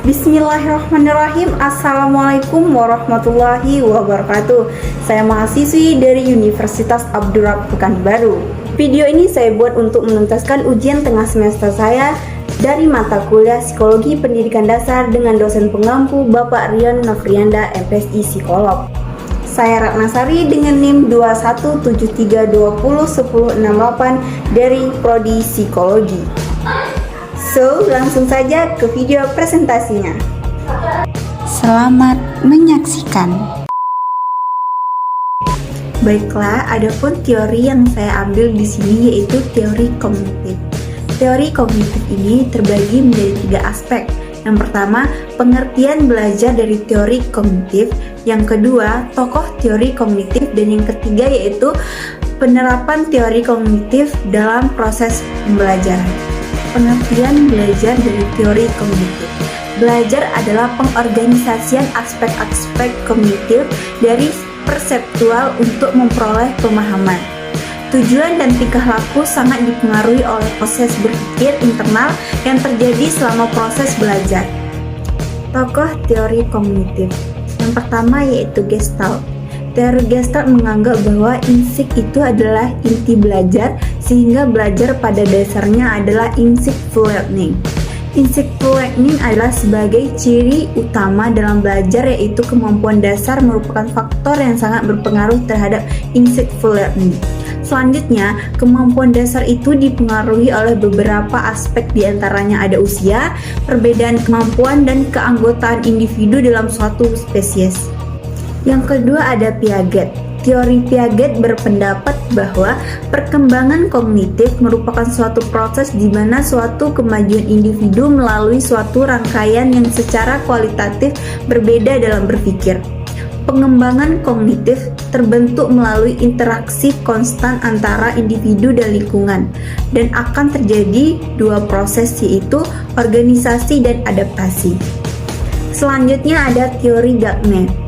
Bismillahirrahmanirrahim. Assalamualaikum warahmatullahi wabarakatuh. Saya mahasiswi dari Universitas Abdurrahman Pekanbaru. Video ini saya buat untuk menuntaskan ujian tengah semester saya dari mata kuliah Psikologi Pendidikan Dasar dengan dosen pengampu Bapak Rian Nofrianda, MPSI Psikolog. Saya Ratnasari dengan NIM 2173201068 dari Prodi Psikologi. So, langsung saja ke video presentasinya. Selamat menyaksikan. Baiklah, adapun teori yang saya ambil di sini yaitu teori kognitif. Teori kognitif ini terbagi menjadi 3 aspek. Yang pertama, pengertian belajar dari teori kognitif. Yang kedua, tokoh teori kognitif. Dan yang ketiga yaitu penerapan teori kognitif dalam proses pembelajaran. Pengertian belajar dari teori kognitif. Belajar adalah pengorganisasian aspek-aspek kognitif dari perseptual untuk memperoleh pemahaman. Tujuan dan tingkah laku sangat dipengaruhi oleh proses berpikir internal yang terjadi selama proses belajar. Tokoh teori kognitif. Yang pertama yaitu Gestalt. Teori Gestalt menganggap bahwa insik itu adalah inti belajar, sehingga belajar pada dasarnya adalah insightful learning. Insightful learning adalah sebagai ciri utama dalam belajar, yaitu kemampuan dasar merupakan faktor yang sangat berpengaruh terhadap insightful learning. Selanjutnya, kemampuan dasar itu dipengaruhi oleh beberapa aspek, diantaranya ada usia, perbedaan kemampuan, dan keanggotaan individu dalam suatu spesies. Yang kedua ada Piaget. Teori Piaget berpendapat bahwa perkembangan kognitif merupakan suatu proses di mana suatu kemajuan individu melalui suatu rangkaian yang secara kualitatif berbeda dalam berpikir. Pengembangan kognitif terbentuk melalui interaksi konstan antara individu dan lingkungan, dan akan terjadi 2 proses, yaitu organisasi dan adaptasi. Selanjutnya ada teori Gagne.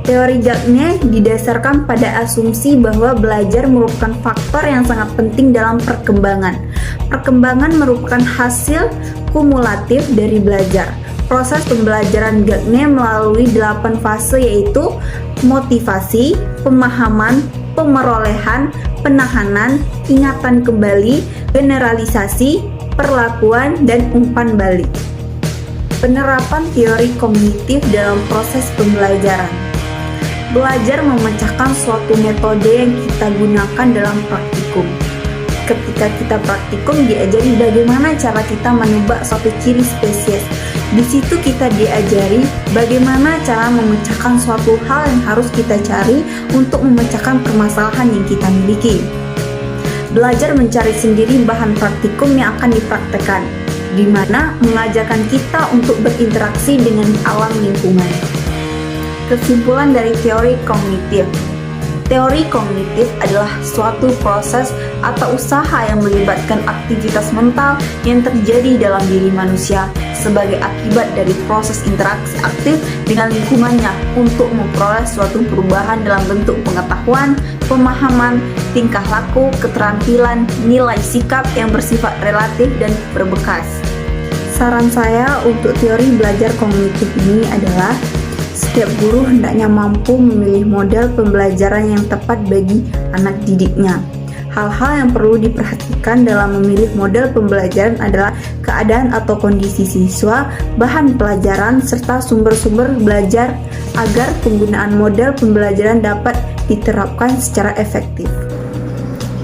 Teori Gagne didasarkan pada asumsi bahwa belajar merupakan faktor yang sangat penting dalam perkembangan. Perkembangan merupakan hasil kumulatif dari belajar. Proses pembelajaran Gagne melalui 8 fase, yaitu motivasi, pemahaman, pemerolehan, penahanan, ingatan kembali, generalisasi, perlakuan, dan umpan balik. Penerapan teori kognitif dalam proses pembelajaran. Belajar memecahkan suatu metode yang kita gunakan dalam praktikum. Ketika kita praktikum, diajari bagaimana cara kita menebak suatu ciri spesies. Di situ kita diajari bagaimana cara memecahkan suatu hal yang harus kita cari untuk memecahkan permasalahan yang kita miliki. Belajar mencari sendiri bahan praktikum yang akan dipraktekkan, di mana mengajarkan kita untuk berinteraksi dengan alam lingkungan. Kesimpulan dari teori kognitif. Teori kognitif adalah suatu proses atau usaha yang melibatkan aktivitas mental yang terjadi dalam diri manusia sebagai akibat dari proses interaksi aktif dengan lingkungannya untuk memperoleh suatu perubahan dalam bentuk pengetahuan, pemahaman, tingkah laku, keterampilan, nilai sikap yang bersifat relatif dan berbekas. Saran saya untuk teori belajar kognitif ini adalah setiap guru hendaknya mampu memilih model pembelajaran yang tepat bagi anak didiknya. Hal-hal yang perlu diperhatikan dalam memilih model pembelajaran adalah keadaan atau kondisi siswa, bahan pelajaran, serta sumber-sumber belajar agar penggunaan model pembelajaran dapat diterapkan secara efektif.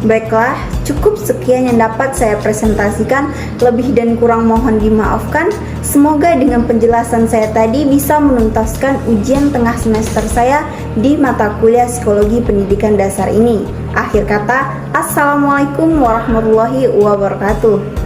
Baiklah, cukup sekian yang dapat saya presentasikan. Lebih dan kurang mohon dimaafkan. Semoga dengan penjelasan saya tadi bisa menuntaskan ujian tengah semester saya di mata kuliah Psikologi Pendidikan Dasar ini. Akhir kata, Assalamualaikum warahmatullahi wabarakatuh.